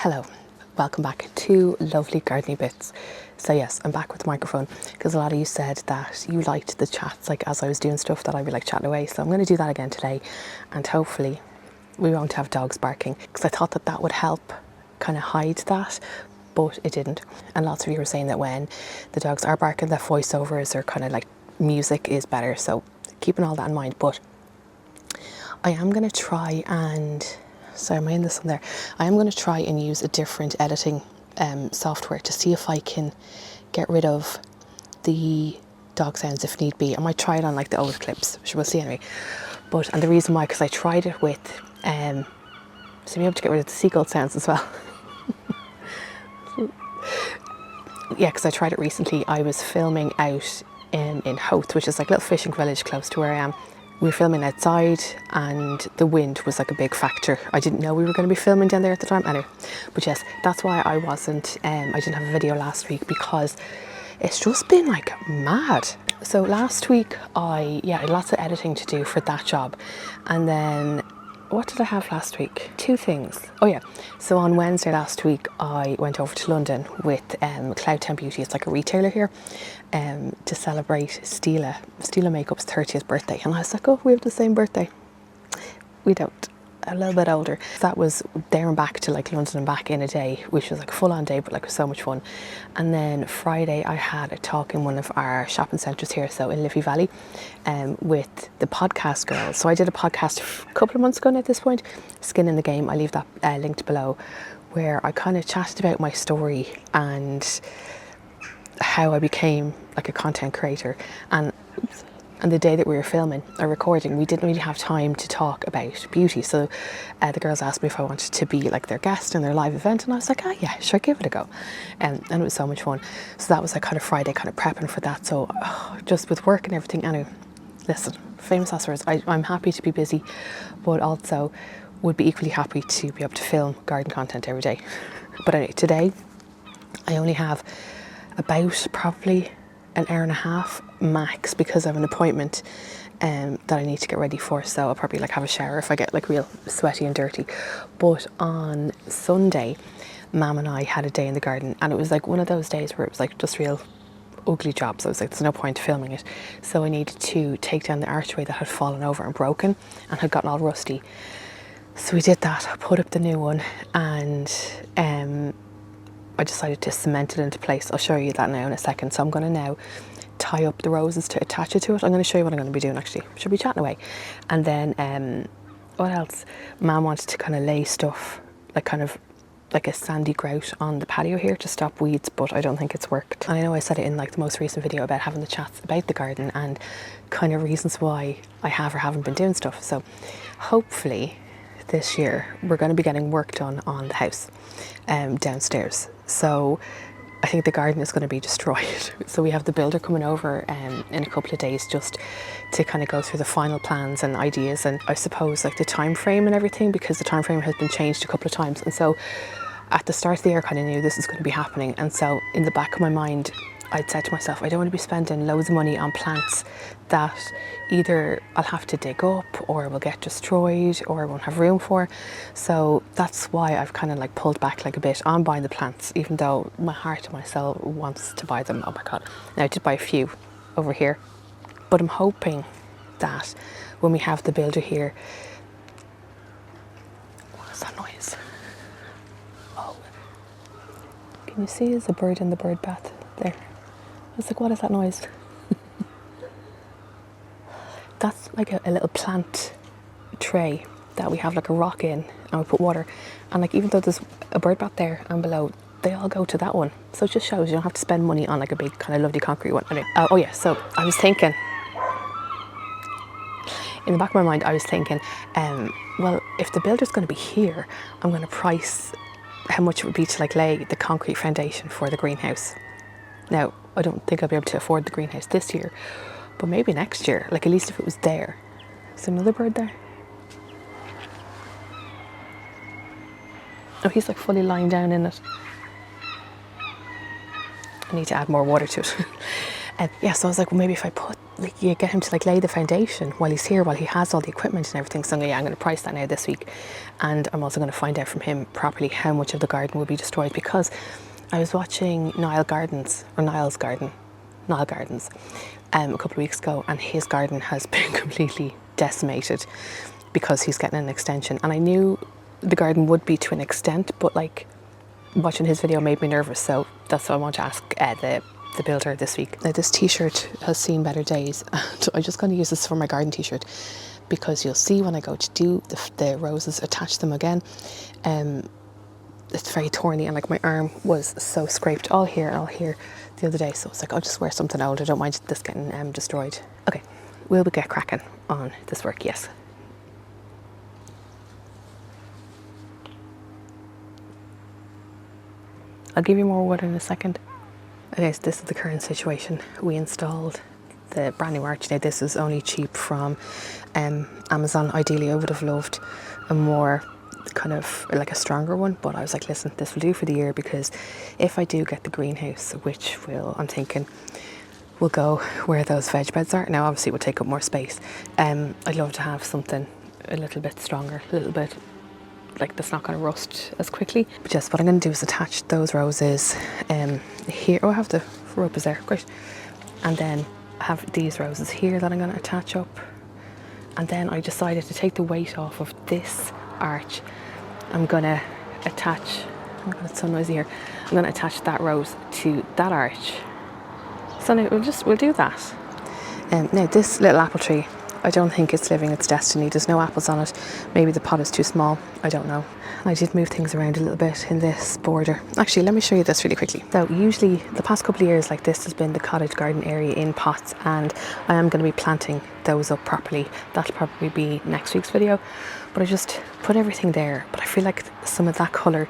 Hello, welcome back to Lovely Gardening Bits. So yes, I'm back with the microphone because a lot of you said that you liked the chats, like as I was doing stuff, that I'd be like chatting away. So I'm going to do that again today, and hopefully we won't have dogs barking, because I thought that that would help kind of hide that, but it didn't. And lots of you were saying that when the dogs are barking, that voiceovers or kind of like music is better. So keeping all that in mind, but I am going to try and, sorry, am I in this one there? I am going to try and use a different editing software to see if I can get rid of the dog sounds if need be. I might try it on like the old clips, which we'll see anyway. And the reason why, because I tried it with, to be able to get rid of the seagull sounds as well. Yeah, because I tried it recently. I was filming out in Howth, which is like a little fishing village close to where I am. We were filming outside and the wind was like a big factor. I didn't know we were going to be filming down there at the time. Anyway, but yes, that's why I wasn't, I didn't have a video last week, because it's just been like mad. So last week I had lots of editing to do for that job. And then what did I have last week? Two things. Oh yeah, so on Wednesday last week I went over to London with Cloud 10 Beauty. It's like a retailer here, to celebrate Stila Makeup's 30th birthday. And I was like, oh, we have the same birthday. We don't. A little bit older. That was there and back to like London and back in a day, which was like a full-on day, but like so much fun. And then Friday I had a talk in one of our shopping centres here, so in Liffey Valley, with the podcast girls. So I did a podcast a couple of months ago now at this point, Skin in the Game. I leave that linked below, where I kind of chatted about my story and how I became like a content creator. And the day that we were filming or recording, we didn't really have time to talk about beauty. So the girls asked me if I wanted to be like their guest in their live event. And I was like, oh yeah, sure, give it a go. And it was so much fun. So that was like kind of Friday, kind of prepping for that. So just with work and everything. Anyway, listen, famous last words. I'm happy to be busy, but also would be equally happy to be able to film garden content every day. But anyway, today I only have about probably an hour and a half max, because I have an appointment that I need to get ready for. So I'll probably like have a shower if I get like real sweaty and dirty. But on Sunday, Mum and I had a day in the garden, and it was like one of those days where it was like just real ugly jobs. I was like, there's no point filming it. So I needed to take down the archway that had fallen over and broken and had gotten all rusty. So we did that, put up the new one, and I decided to cement it into place. I'll show you that now in a second. So I'm going to now tie up the roses to attach it to it. I'm going to show you what I'm going to be doing actually. Should be chatting away. And then what else? Mum wanted to kind of lay stuff like kind of like a sandy grout on the patio here to stop weeds, but I don't think it's worked. And I know I said it in like the most recent video about having the chats about the garden and kind of reasons why I have or haven't been doing stuff. So hopefully this year we're going to be getting work done on the house downstairs. So I think the garden is going to be destroyed. So we have the builder coming over in a couple of days just to kind of go through the final plans and ideas, and I suppose like the time frame and everything, because the time frame has been changed a couple of times. And so at the start of the year I kind of knew this is going to be happening. And so in the back of my mind I'd said to myself, I don't want to be spending loads of money on plants that either I'll have to dig up or will get destroyed or I won't have room for. So that's why I've kind of like pulled back like a bit on buying the plants, even though my heart and my soul wants to buy them. Oh my God. Now I did buy a few over here, but I'm hoping that when we have the builder here, what is that noise? Oh, can you see there's a bird in the bird bath there? I was like, what is that noise? That's like a little plant tray that we have like a rock in, and we put water. And like, even though there's a bird bath there and below, they all go to that one. So it just shows you don't have to spend money on like a big kind of lovely concrete one. Anyway, oh yeah, so I was thinking, in the back of my mind, I was thinking, well, if the builder's going to be here, I'm going to price how much it would be to like lay the concrete foundation for the greenhouse. Now, I don't think I'll be able to afford the greenhouse this year, but maybe next year, like at least if it was there. Is there another bird there? Oh, he's like fully lying down in it. I need to add more water to it. Yeah, so I was like, well, maybe if I put like you get him to like lay the foundation while he's here, while he has all the equipment and everything. So yeah, I'm going to price that now this week, and I'm also going to find out from him properly how much of the garden will be destroyed, because I was watching Niall Gardens a couple of weeks ago, and his garden has been completely decimated because he's getting an extension. And I knew the garden would be to an extent, but like watching his video made me nervous, so that's what I want to ask the builder this week. Now this t-shirt has seen better days, and I'm just going to use this for my garden t-shirt, because you'll see when I go to do the roses, attach them again, it's very thorny, and like my arm was so scraped all here the other day, so it's like I'll just wear something old. I don't mind this getting destroyed. Okay, we'll get cracking on this work. Yes. I'll give you more wood in a second. Okay, so this is the current situation. We installed the brand new arch. Now this is only cheap from Amazon. Ideally I would have loved a more kind of like a stronger one, but I was like, listen, this will do for the year, because if I do get the greenhouse, which I'm thinking will go where those veg beds are. Now obviously it would take up more space. I'd love to have something a little bit stronger, a little bit like that's not going to rust as quickly. But just what I'm going to do is attach those roses here. Oh, I have the rope is there, great. And then I have these roses here that I'm going to attach up. And then I decided to take the weight off of this arch. I'm going to attach, oh my god, it's so noisy here. I'm going to attach that rose to that arch. So now we'll do that. Now this little apple tree, I don't think it's living its destiny. There's no apples on it. Maybe the pot is too small. I don't know. I did move things around a little bit in this border. Actually, let me show you this really quickly. So usually the past couple of years, like this has been the cottage garden area in pots, and I am going to be planting those up properly. That'll probably be next week's video. But I just put everything there. But I feel like some of that colour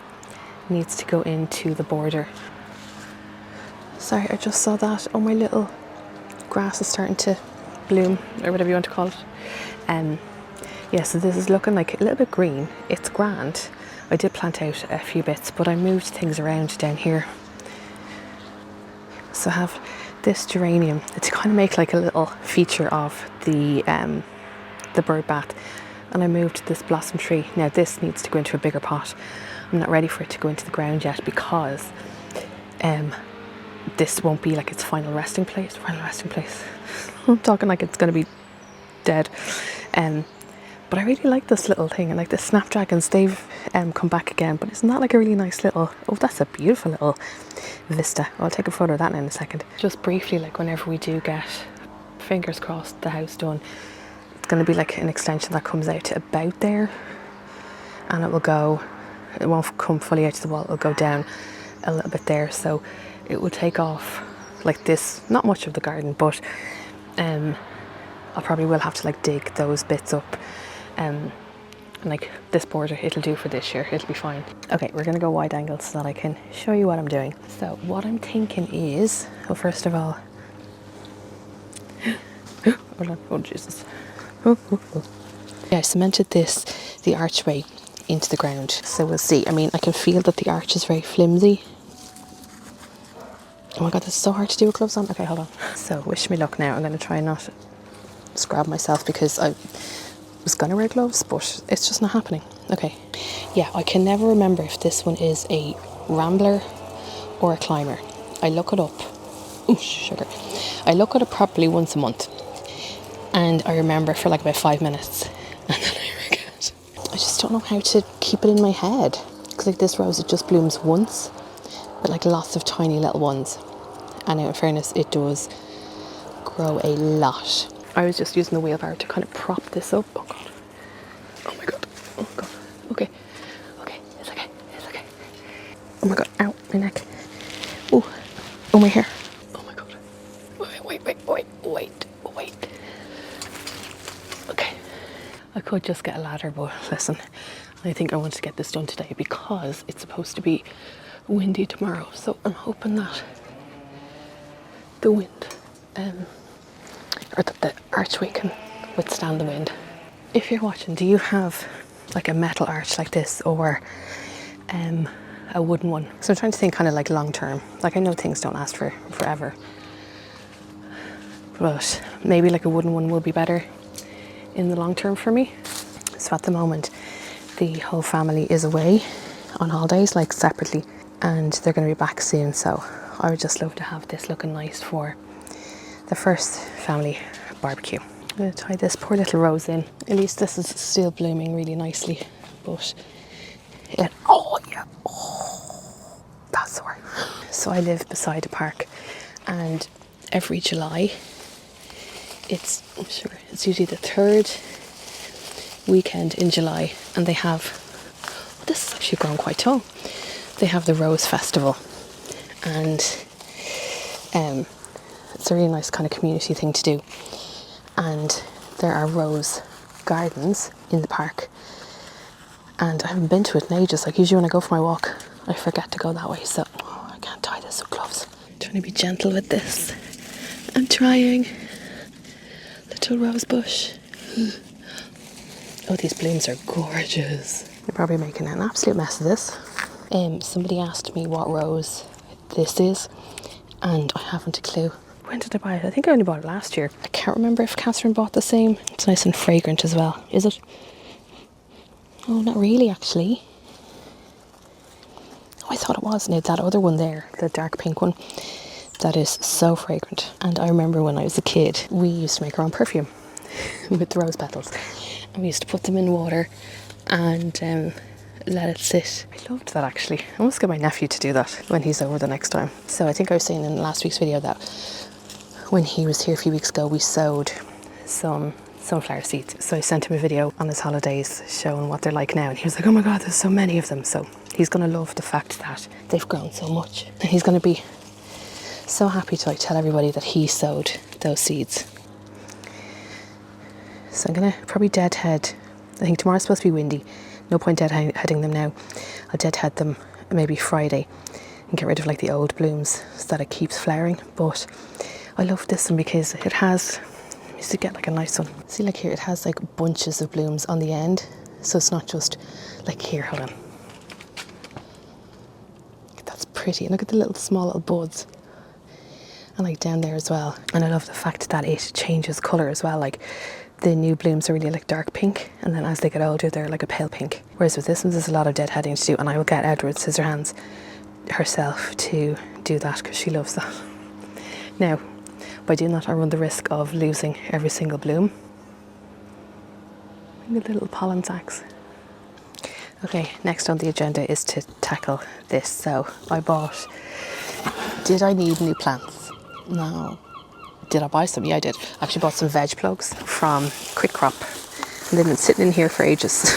needs to go into the border. Sorry, I just saw that. Oh, my little grass is starting to bloom, or whatever you want to call it. Yeah, so this is looking like a little bit green. It's grand. I did plant out a few bits, but I moved things around down here. So I have this geranium to kind of make like a little feature of the bird bath. And I moved this blossom tree. Now this needs to go into a bigger pot. I'm not ready for it to go into the ground yet, because this won't be like its final resting place. I'm talking like it's going to be dead. But I really like this little thing, and like the snapdragons, they've come back again. But isn't that like a really nice little, oh, that's a beautiful little vista. I'll take a photo of that in a second. Just briefly, like whenever we do get, fingers crossed, the house done, it's going to be like an extension that comes out to about there, and it won't come fully out to the wall, it'll go down a little bit there, so it will take off like this, not much of the garden, but I probably will have to like dig those bits up, and like this border, it'll do for this year, it'll be fine. Okay, we're gonna go wide angle so that I can show you what I'm doing. So what I'm thinking is, well, first of all, hold on, oh Jesus. Yeah, I cemented the archway into the ground, so we'll see. I mean, I can feel that the arch is very flimsy. Oh my god, this is so hard to do with gloves on. Okay, hold on. So wish me luck now. I'm going to try and not scrab myself, because I was going to wear gloves, but it's just not happening. Okay, yeah, I can never remember if this one is a rambler or a climber. I look it up. Ooh, sugar. I look at it properly once a month, and I remember for like about 5 minutes, and then I forget. I just don't know how to keep it in my head, because like this rose, it just blooms once, but like lots of tiny little ones. And in fairness, it does grow a lot. I was just using the wheelbarrow to kind of prop this up. Oh god. Oh my god. Oh god. Okay. Okay. It's okay. It's okay. Oh my god. Ow. My neck. Oh. Oh, my hair. Oh my god. Wait. Okay. I could just get a ladder, but listen, I think I want to get this done today, because it's supposed to be windy tomorrow. So I'm hoping that the wind, or that the archway can withstand the wind. If you're watching, do you have like a metal arch like this, or a wooden one? So I'm trying to think kind of like long term. Like I know things don't last for forever, but maybe like a wooden one will be better in the long term for me. So at the moment, the whole family is away on holidays, like separately, and they're going to be back soon. So I would just love to have this looking nice for the first family barbecue. I'm going to tie this poor little rose in. At least this is still blooming really nicely, but oh yeah, oh, that's sore. So I live beside a park, and every July, it's usually the third weekend in July, and they have, this is actually grown quite tall. They have the Rose Festival, and it's a really nice kind of community thing to do. And there are rose gardens in the park, and I haven't been to it in ages. Like usually when I go for my walk, I forget to go that way, so I can't tie this with gloves. I'm trying to be gentle with this. I'm trying. Little rose bush. Oh, these blooms are gorgeous. They're probably making an absolute mess of this. Somebody asked me what rose this is, and I haven't a clue. When did I buy it? I think I only bought it last year. I can't remember if Catherine bought the same. It's nice and fragrant as well. Is it? Oh, not really, actually. Oh, I thought it was. Now, that other one there, the dark pink one, that is so fragrant. And I remember when I was a kid, we used to make our own perfume with the rose petals. And we used to put them in water and let it sit. I loved that, actually. I must get my nephew to do that when he's over the next time. So I think I was saying in last week's video that when he was here a few weeks ago, we sowed some sunflower seeds. So I sent him a video on his holidays showing what they're like now, and he was like, oh my god, there's so many of them. So he's going to love the fact that they've grown so much, and he's going to be so happy to like tell everybody that he sowed those seeds. So I'm going to probably deadhead. I think tomorrow's supposed to be windy. No point deadheading them now. I'll deadhead them maybe Friday and get rid of like the old blooms so that it keeps flowering. But I love this one because it has, let me see, get like a nice one. See, like here, it has like bunches of blooms on the end. So it's not just like here, hold on. That's pretty. And look at the small little buds. And like down there as well. And I love the fact that it changes colour as well. Like the new blooms are really like dark pink, and then as they get older they're like a pale pink. Whereas with this one there's a lot of deadheading to do, and I will get Edward Scissorhands herself to do that because she loves that. Now, by doing that I run the risk of losing every single bloom. Look at the little pollen sacs. Okay, next on the agenda is to tackle this. So I bought, did I need new plants? No. Did I buy some? Yeah, I did. I actually bought some veg plugs from Quick Crop, and they've been sitting in here for ages.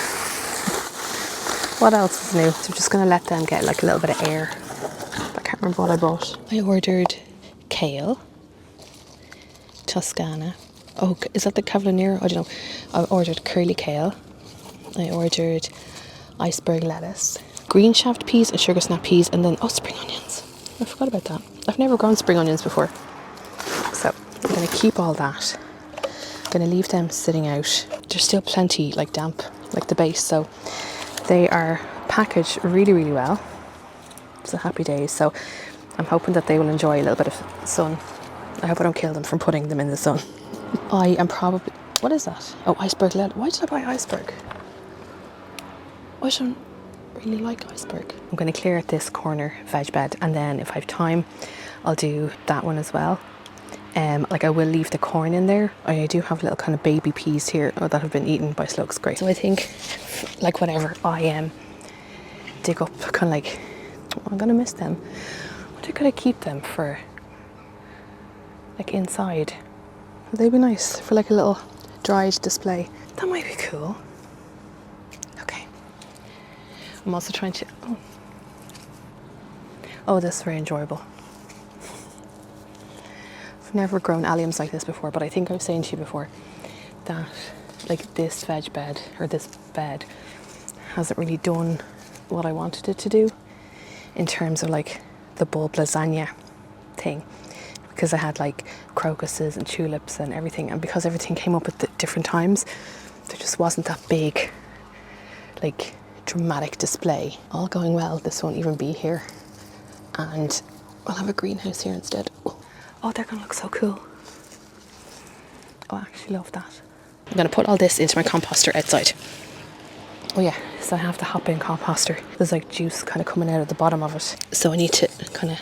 What else is new? So I'm just going to let them get like a little bit of air. I can't remember what I bought. I ordered kale, Toscana. Oh, is that the Cavalliniero? I don't know. I ordered curly kale. I ordered iceberg lettuce, green shaft peas and sugar snap peas, and then, oh, spring onions. I forgot about that. I've never grown spring onions before. So I'm going to keep all that. I'm going to leave them sitting out. There's still plenty like damp, like the base, so they are packaged really, really well. It's a happy day. So I'm hoping that they will enjoy a little bit of sun. I hope I don't kill them from putting them in the sun. I am probably, what is that? Oh, iceberg lettuce. Why did I buy iceberg? I don't really like iceberg. I'm going to clear out this corner veg bed, and then if I have time I'll do that one as well. Like I will leave the corn in there. I do have little kind of baby peas here that have been eaten by slugs. Great. So I think like whatever I dig up, kind of like, oh, I'm gonna miss them. What could I keep them for? Like inside. They'd be nice for like a little dried display. That might be cool. Okay. I'm also trying to, oh, this is very enjoyable. I've never grown alliums like this before, but I think I was saying to you before that like this veg bed, or this bed, hasn't really done what I wanted it to do in terms of like the bulb lasagna thing, because I had like crocuses and tulips and everything, and because everything came up at different times, there just wasn't that big like dramatic display. All going well, this won't even be here, and I'll have a greenhouse here instead. Oh, they're gonna look so cool. Oh, I actually love that. I'm going to put all this into my composter outside. Oh yeah, so I have the hop-in composter. There's like juice kind of coming out of the bottom of it. So I need to kind of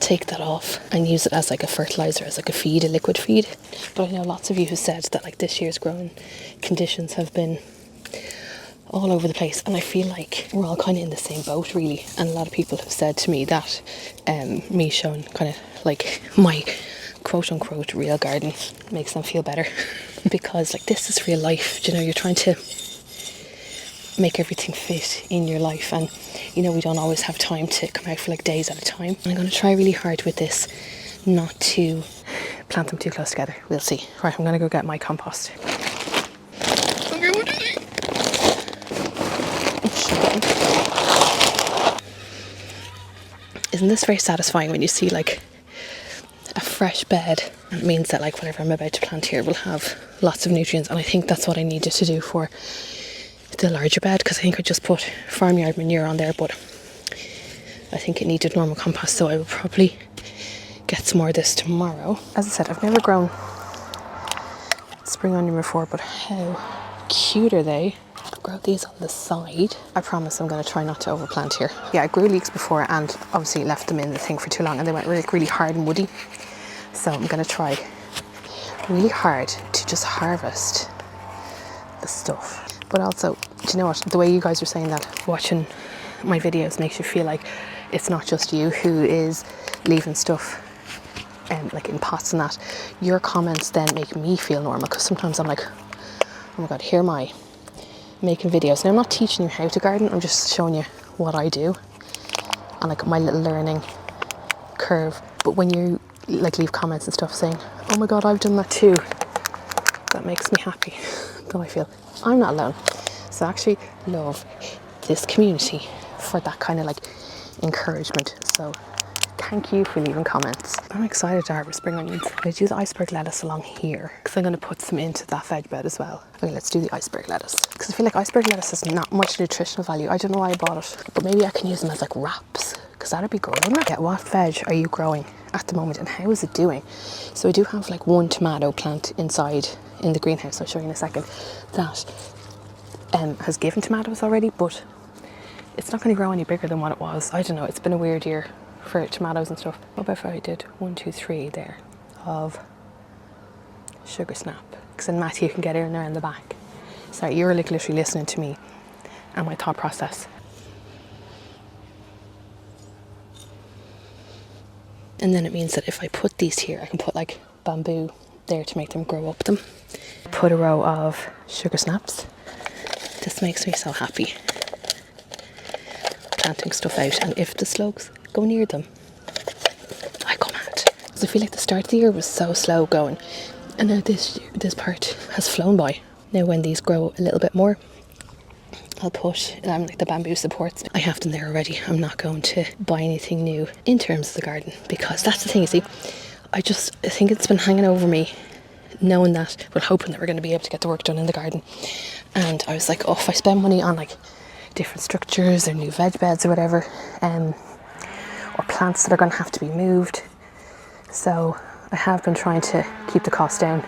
take that off and use it as like a fertilizer, as like a feed, a liquid feed. But I know lots of you who said that like this year's growing conditions have been all over the place, and I feel like we're all kind of in the same boat really. And a lot of people have said to me that me showing kind of like my quote unquote real garden makes them feel better because like this is real life, you know, you're trying to make everything fit in your life, and you know we don't always have time to come out for like days at a time. I'm going to try really hard with this not to plant them too close together. We'll see. Right, I'm going to go get my compost. Isn't this very satisfying when you see like a fresh bed? It means that like whatever I'm about to plant here will have lots of nutrients, and I think that's what I needed to do for the larger bed, because I think I just put farmyard manure on there, but I think it needed normal compost, so I will probably get some more of this tomorrow. As I said, I've never grown spring onion before, but how cute are they? I've grown these on the side. I promise I'm going to try not to overplant here. Yeah, I grew leeks before and obviously left them in the thing for too long and they went really hard and woody. So I'm going to try really hard to just harvest the stuff. But also, do you know what? The way you guys are saying that watching my videos makes you feel like it's not just you who is leaving stuff like in pots and that. Your comments then make me feel normal, because sometimes I'm like, oh my god, here am I making videos. Now I'm not teaching you how to garden, I'm just showing you what I do and like my little learning curve. But when you like leave comments and stuff saying, oh my god, I've done that too, that makes me happy. Though I feel I'm not alone. So I actually love this community for that kind of like encouragement. So thank you for leaving comments. I'm excited to harvest spring onions. I'm going to do the iceberg lettuce along here because I'm going to put some into that veg bed as well. Okay, let's do the iceberg lettuce because I feel like iceberg lettuce has not much nutritional value. I don't know why I bought it, but maybe I can use them as like wraps because that'd be good, wouldn't it? Yeah, what veg are you growing at the moment and how is it doing? So I do have like one tomato plant inside in the greenhouse, I'll show you in a second, that has given tomatoes already, but it's not going to grow any bigger than what it was. I don't know, it's been a weird year for tomatoes and stuff. What about if I did 1, 2, 3 there of sugar snap? Because then Matthew can get in there in the back. Sorry, you're like literally listening to me and my thought process. And then it means that if I put these here, I can put like bamboo there to make them grow up them. Put a row of sugar snaps. This makes me so happy. Planting stuff out, and if the slugs go near them, I go mad. Because I feel like the start of the year was so slow going, and now this part has flown by. Now when these grow a little bit more, I'll put like the bamboo supports. I have them there already. I'm not going to buy anything new in terms of the garden, because that's the thing, you see, I think it's been hanging over me, knowing that, well, hoping that we're going to be able to get the work done in the garden. And I was like, oh, if I spend money on like different structures or new veg beds or whatever, or plants that are going to have to be moved. So I have been trying to keep the cost down.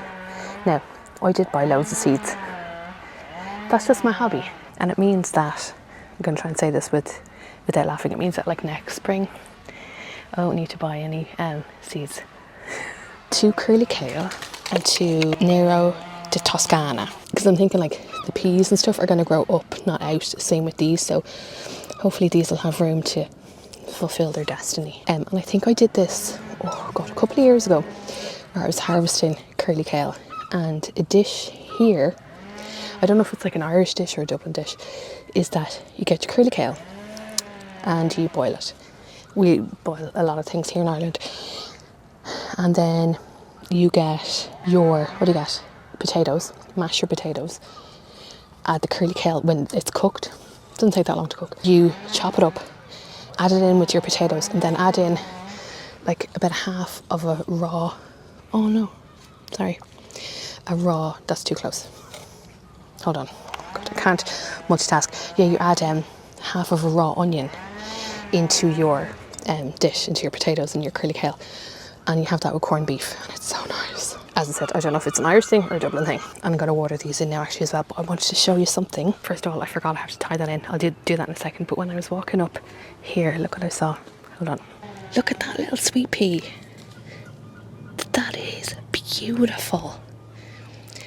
Now, I did buy loads of seeds. That's just my hobby. And it means that, I'm going to try and say this without laughing, it means that like next spring, I don't need to buy any seeds. 2 curly kale and 2 Nero de Toscana. Because I'm thinking like the peas and stuff are going to grow up, not out. Same with these. So hopefully these will have room to fulfill their destiny. And I think I did this, oh god, a couple of years ago, where I was harvesting curly kale. And a dish here, I don't know if it's like an Irish dish or a Dublin dish, is that you get your curly kale and you boil it. We boil a lot of things here in Ireland. And then you get your, what do you get? Potatoes, mash your potatoes. Add the curly kale when it's cooked. It doesn't take that long to cook. You chop it up, add it in with your potatoes, and then add in like about half of a raw, oh no, sorry, a raw, that's too close. Hold on, God, I can't multitask. Yeah, you add half of a raw onion into your dish, into your potatoes and your curly kale, and you have that with corned beef, and it's so nice. As I said, I don't know if it's an Irish thing or a Dublin thing. I'm going to water these in now actually as well, but I wanted to show you something. First of all, I forgot I have to tie that in. I'll do that in a second. But when I was walking up here, look what I saw. Hold on. Look at that little sweet pea. That is beautiful.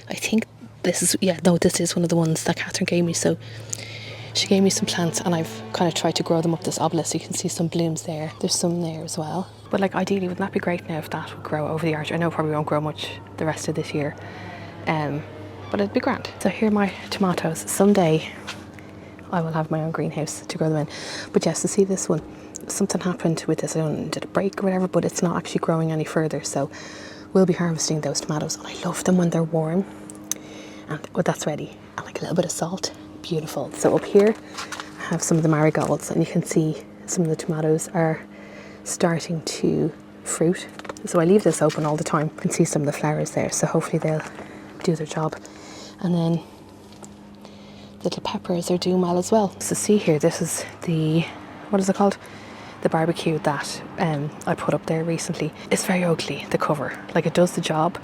I think this is one of the ones that Catherine gave me. So she gave me some plants and I've kind of tried to grow them up this obelisk. You can see some blooms there. There's some there as well. But like ideally, wouldn't that be great now if that would grow over the arch? I know it probably won't grow much the rest of this year. But it'd be grand. So here are my tomatoes. Someday I will have my own greenhouse to grow them in. But yes, to see this one, something happened with this. I don't know, did it break or whatever, but it's not actually growing any further. So we'll be harvesting those tomatoes. And I love them when they're warm. And that's ready. And like a little bit of salt. Beautiful. So up here I have some of the marigolds and you can see some of the tomatoes are starting to fruit. So I leave this open all the time. You can see some of the flowers there. So hopefully they'll do their job. And then little peppers are doing well as well. So see here, this is what is it called? The barbecue that I put up there recently. It's very ugly, the cover. Like it does the job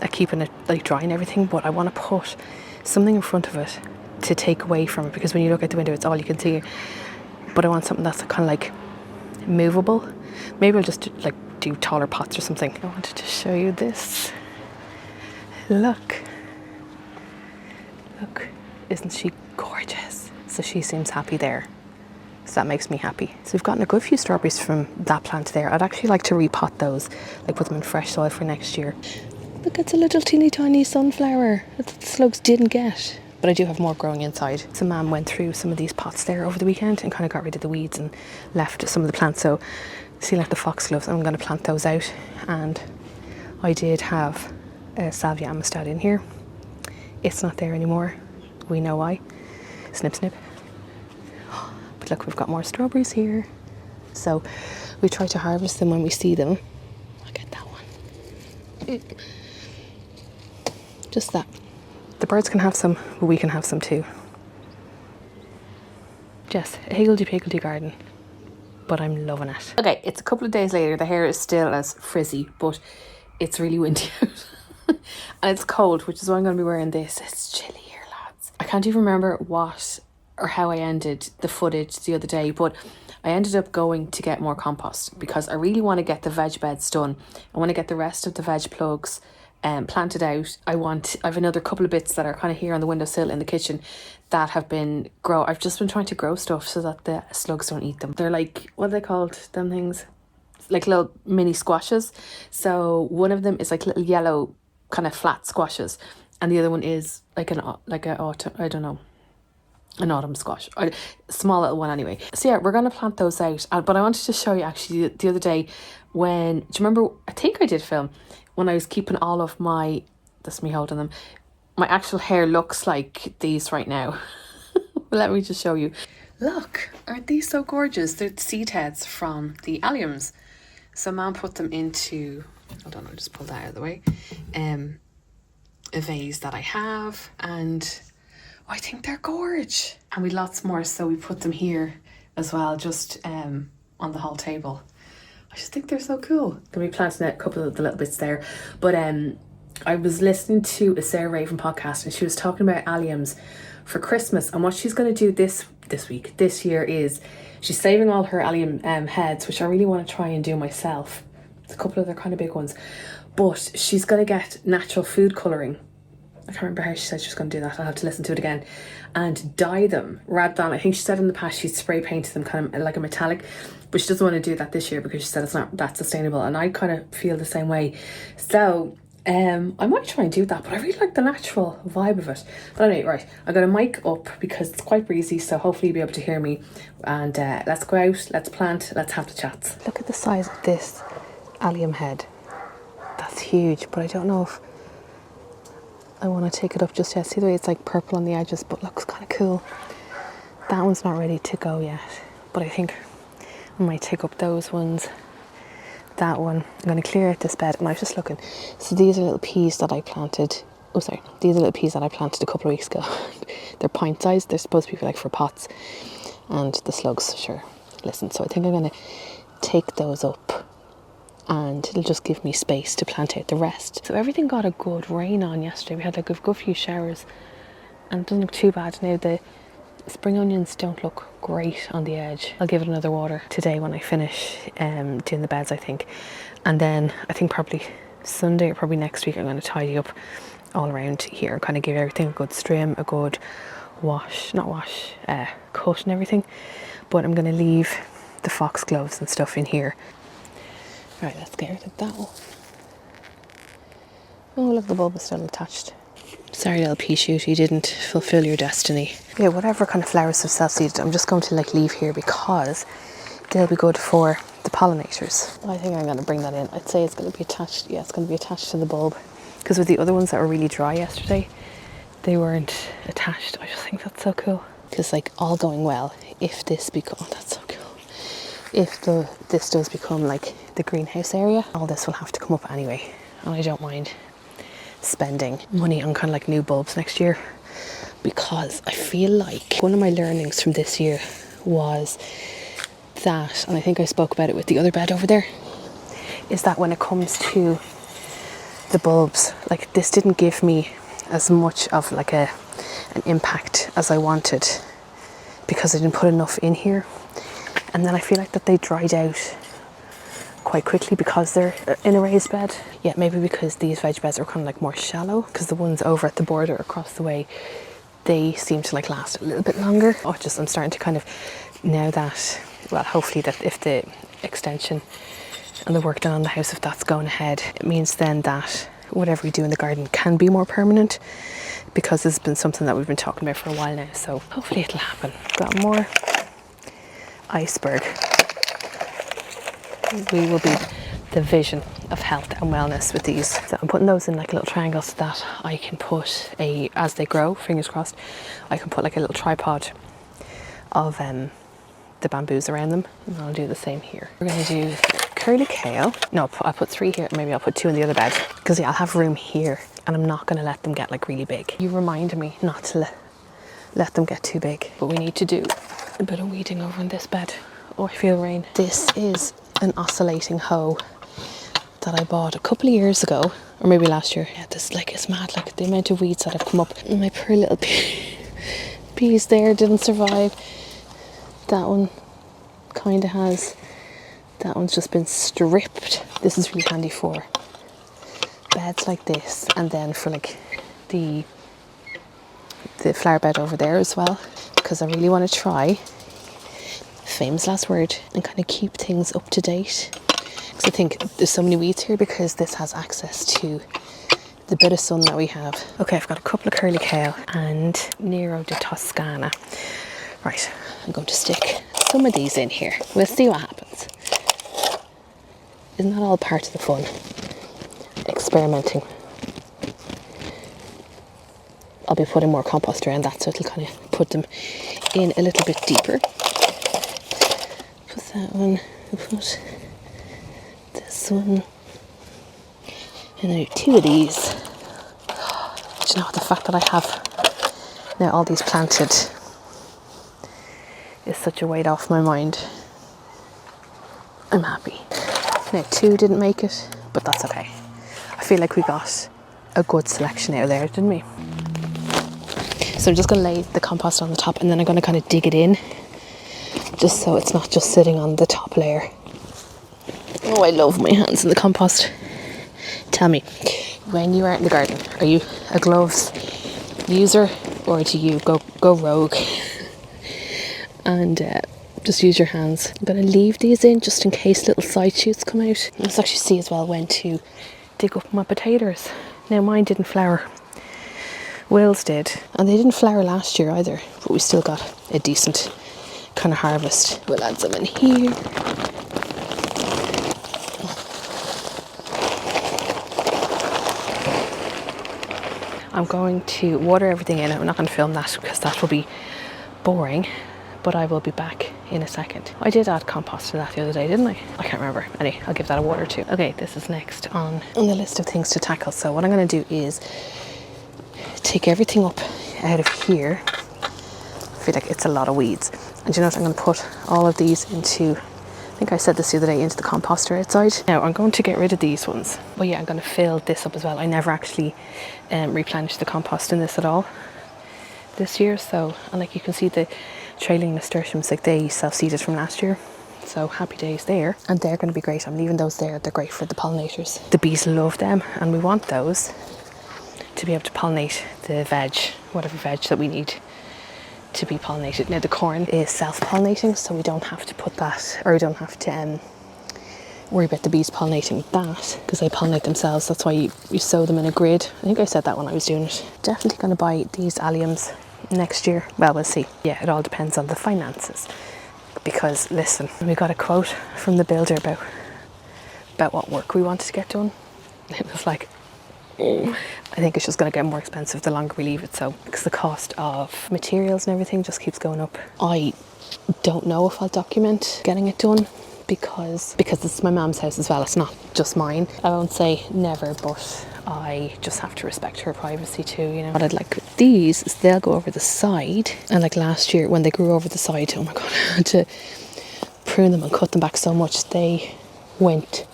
at keeping it like dry and everything, but I want to put something in front of it to take away from it, because when you look out the window it's all you can see. But I want something that's kind of like movable. Maybe I'll just do taller pots or something. I wanted to show you this. Look, isn't she gorgeous? So she seems happy there. So that makes me happy. So we've gotten a good few strawberries from that plant there. I'd actually like to repot those, like put them in fresh soil for next year. Look, it's a little teeny tiny sunflower that the slugs didn't get. But I do have more growing inside. So Mum went through some of these pots there over the weekend and kind of got rid of the weeds and left some of the plants. So see, like the foxgloves, I'm going to plant those out. And I did have a salvia amistad in here. It's not there anymore. We know why. Snip, snip. But look, we've got more strawberries here. So we try to harvest them when we see them. Look at that one. Just that. The birds can have some, but we can have some too. Yes, a higgledy-piggledy garden. But I'm loving it. Okay, it's a couple of days later. The hair is still as frizzy, but it's really windy out. And it's cold, which is why I'm going to be wearing this. It's chilly here, lads. I can't even remember what or how I ended the footage the other day, but I ended up going to get more compost because I really want to get the veg beds done. I want to get the rest of the veg plugs planted out. I've another couple of bits that are kind of here on the windowsill in the kitchen that have been I've just been trying to grow stuff so that the slugs don't eat them. They're like, what are they called, them things? Like little mini squashes. So one of them is like little yellow kind of flat squashes, and the other one is like an autumn squash, a small little one anyway. So yeah, we're going to plant those out. But I wanted to show you actually the other day when, do you remember, I think I did film when I was keeping all of that's me holding them, my actual hair looks like these right now. Let me just show you. Look, aren't these so gorgeous? They're seed heads from the alliums. So Mum put them into, hold on, I'll just pull that out of the way, a vase that I have, and I think they're gorge. And we lots more, so we put them here as well, just on the hall table. I just think they're so cool. Gonna be planting a couple of the little bits there. But I was listening to a Sarah Raven podcast and she was talking about alliums for Christmas, and what she's going to do this year is she's saving all her allium heads, which I really want to try and do myself. It's a couple of their kind of big ones, but she's going to get natural food colouring. I can't remember how she said she was going to do that. I'll have to listen to it again, and dye them rather than, I think she said in the past she'd spray painted them kind of like a metallic, but she doesn't want to do that this year because she said it's not that sustainable, and I kind of feel the same way. So I might try and do that, but I really like the natural vibe of it. But anyway, right, I got a mic up because it's quite breezy, so hopefully you'll be able to hear me. And let's go out, let's plant, let's have the chats. Look at the size of this allium head. That's huge, but I don't know if I want to take it up just yet. See the way it's like purple on the edges, but looks kind of cool. That one's not ready to go yet, but I think I might take up those ones. That one, I'm going to clear out this bed. And I was just looking, so these are little peas that I planted. These are little peas that I planted a couple of weeks ago. They're pint sized. They're supposed to be like for pots, and the slugs, sure, listen. So I think I'm going to take those up and it'll just give me space to plant out the rest. So everything got a good rain on yesterday. We had like a good few showers and it doesn't look too bad. Now the spring onions don't look great on the edge. I'll give it another water today when I finish doing the beds, I think. And then I think probably Sunday or probably next week I'm going to tidy up all around here and kind of give everything a good trim, a good cut and everything. But I'm going to leave the foxgloves and stuff in here. Right, let's get rid of that one. Oh, look, the bulb is still attached. Sorry, little pea shoot, you didn't fulfill your destiny. Yeah, whatever kind of flowers have self-seeded, I'm just going to like leave here because they'll be good for the pollinators. I think I'm going to bring that in. I'd say it's going to be attached. Yeah, it's going to be attached to the bulb. Because with the other ones that were really dry yesterday, they weren't attached. I just think that's so cool. Because like all going well, if this becomes, oh, that's so cool. If this does become like the greenhouse area, all this will have to come up anyway. And I don't mind spending money on kind of like new bulbs next year, because I feel like one of my learnings from this year was that, and I think I spoke about it with the other bed over there, is that when it comes to the bulbs, like this didn't give me as much of like an impact as I wanted because I didn't put enough in here. And then I feel like that they dried out quite quickly because they're in a raised bed. Yeah, maybe because these veg beds are kind of like more shallow, because the ones over at the border across the way, they seem to like last a little bit longer. I'm starting to kind of, now that, well, hopefully that if the extension and the work done on the house, if that's going ahead, it means then that whatever we do in the garden can be more permanent, because this has been something that we've been talking about for a while now. So hopefully it'll happen. Got more iceberg. We will be the vision of health and wellness with these. So I'm putting those in like little triangles so that I can put as they grow, fingers crossed, I can put like a little tripod of the bamboos around them, and I'll do the same here. We're going to do curly kale. No, I'll put 3 here, maybe I'll put 2 in the other bed, because yeah, I'll have room here and I'm not going to let them get like really big. You reminded me not to let them get too big, but we need to do a bit of weeding over in this bed. Oh, I feel rain. This is an oscillating hoe that I bought a couple of years ago, or maybe last year. Yeah, this like is mad, like the amount of weeds that have come up. And my poor little peas there didn't survive. That one kind of has. That one's just been stripped. This is really handy for beds like this, and then for like the flower bed over there as well, because I really want to try, famous last word, and kind of keep things up to date. Because I think there's so many weeds here because this has access to the bit of sun that we have. Okay, I've got a couple of curly kale and Nero de Toscana. Right, I'm going to stick some of these in here. We'll see what happens. Isn't that all part of the fun? Experimenting. I'll be putting more compost around that, so it'll kind of put them in a little bit deeper. Put that one, put this one, and then 2 of these. Do you know, the fact that I have now all these planted is such a weight off my mind. I'm happy. Now 2 didn't make it, but that's okay. I feel like we got a good selection out of there, didn't we? So I'm just going to lay the compost on the top, and then I'm going to kind of dig it in, just so it's not just sitting on the top layer. Oh, I love my hands in the compost. Tell me, when you are in the garden, are you a gloves user, or do you go rogue and just use your hands? I'm going to leave these in just in case little side shoots come out. Let's actually see as well when to dig up my potatoes. Now mine didn't flower. Will's did, and they didn't flower last year either, but we still got a decent kind of harvest. We'll add some in here. I'm going to water everything in. I'm not going to film that because that will be boring, but I will be back in a second. I did add compost to that the other day, didn't I? I can't remember. Anyway, I'll give that a water too. Okay, this is next on the list of things to tackle. So what I'm going to do is take everything up out of here. I feel like it's a lot of weeds. And you know what? I'm going to put all of these into think I said this the other day, into the composter outside. Now I'm going to get rid of these ones. But yeah, I'm going to fill this up as well. I never actually replenished the compost in this at all this year. So, and like you can see the trailing nasturtiums, like they self-seeded from last year. So happy days there. And they're going to be great. I'm leaving those there. They're great for the pollinators. The bees love them, and we want those to be able to pollinate the veg, whatever veg that we need to be pollinated. Now the corn is self-pollinating, so we don't have to put that, or we don't have to worry about the bees pollinating that, because they pollinate themselves. That's why you sow them in a grid. I think I said that when I was doing it. Definitely going to buy these alliums next year. Well, we'll see. Yeah, it all depends on the finances. Because listen, we got a quote from the builder about what work we wanted to get done. It was like, I think it's just going to get more expensive the longer we leave it. So, because the cost of materials and everything just keeps going up. I don't know if I'll document getting it done because it's my mum's house as well. It's not just mine. I won't say never, but I just have to respect her privacy too, you know. What I'd like with these is they'll go over the side, and like last year when they grew over the side, oh my god, I had to prune them and cut them back so much. They went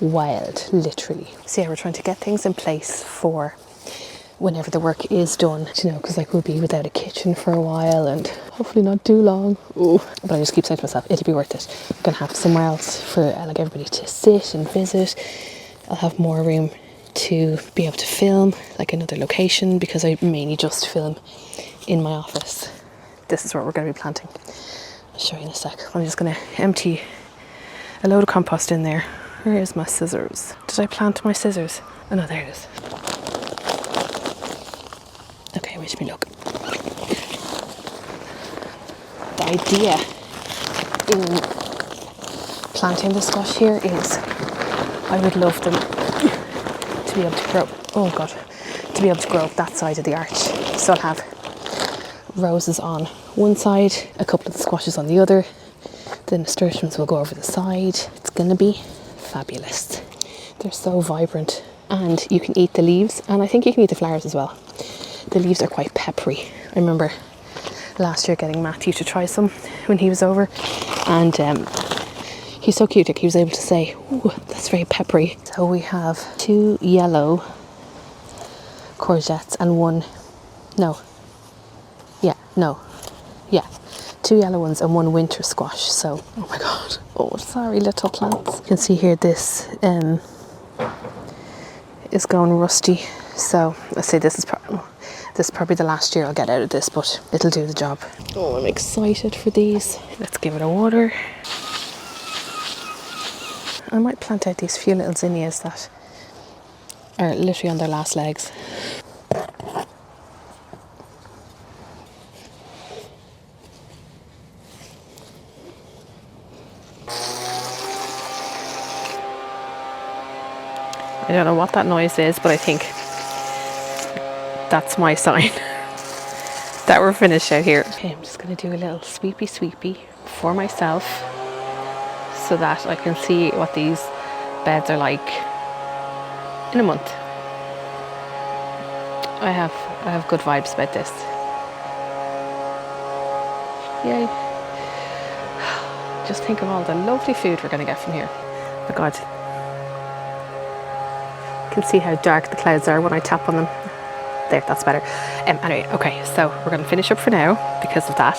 wild, literally. So yeah, we're trying to get things in place for whenever the work is done, you know, because like we'll be without a kitchen for a while and hopefully not too long. Ooh. But I just keep saying to myself, it'll be worth it. I'm gonna have somewhere else for like everybody to sit and visit. I'll have more room to be able to film, like another location, because I mainly just film in my office. This is where we're going to be planting. I'll show you in a sec. I'm just going to empty a load of compost in there. Where is my scissors? Did I plant my scissors? Oh no, there it is. Okay, wish me luck. The idea in planting the squash here is I would love them to be able to grow, oh god, to be able to grow up that side of the arch. So I'll have roses on one side, a couple of the squashes on the other, the nasturtiums will go over the side. It's gonna be fabulous. They're so vibrant, and you can eat the leaves, and I think you can eat the flowers as well. The leaves are quite peppery. I remember last year getting Matthew to try some when he was over, and he's so cute. Like, he was able to say, "Ooh, that's very peppery." So we have 2 yellow courgettes and 2 yellow ones and 1 winter squash. So, oh my god, oh sorry little plants. You can see here this is going rusty. So let's say this is probably the last year I'll get out of this, but it'll do the job. Oh, I'm excited for these. Let's give it a water. I might plant out these few little zinnias that are literally on their last legs. I don't know what that noise is, but I think that's my sign that we're finished out here. Okay, I'm just going to do a little sweepy for myself, so that I can see what these beds are like in a month. I have good vibes about this. Yay. Just think of all the lovely food we're going to get from here. Oh god. You can see how dark the clouds are when I tap on them. There, that's better. Anyway, okay, so we're going to finish up for now because of that,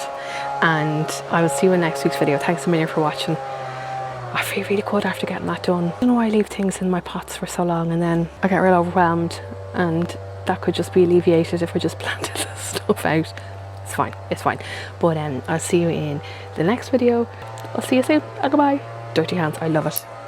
and I will see you in next week's video. Thanks a million for watching. I feel really good after getting that done. I don't know why I leave things in my pots for so long and then I get real overwhelmed, and that could just be alleviated if I just planted this stuff out. It's fine. But I'll see you in the next video. I'll see you soon. Goodbye. Dirty hands, I love it.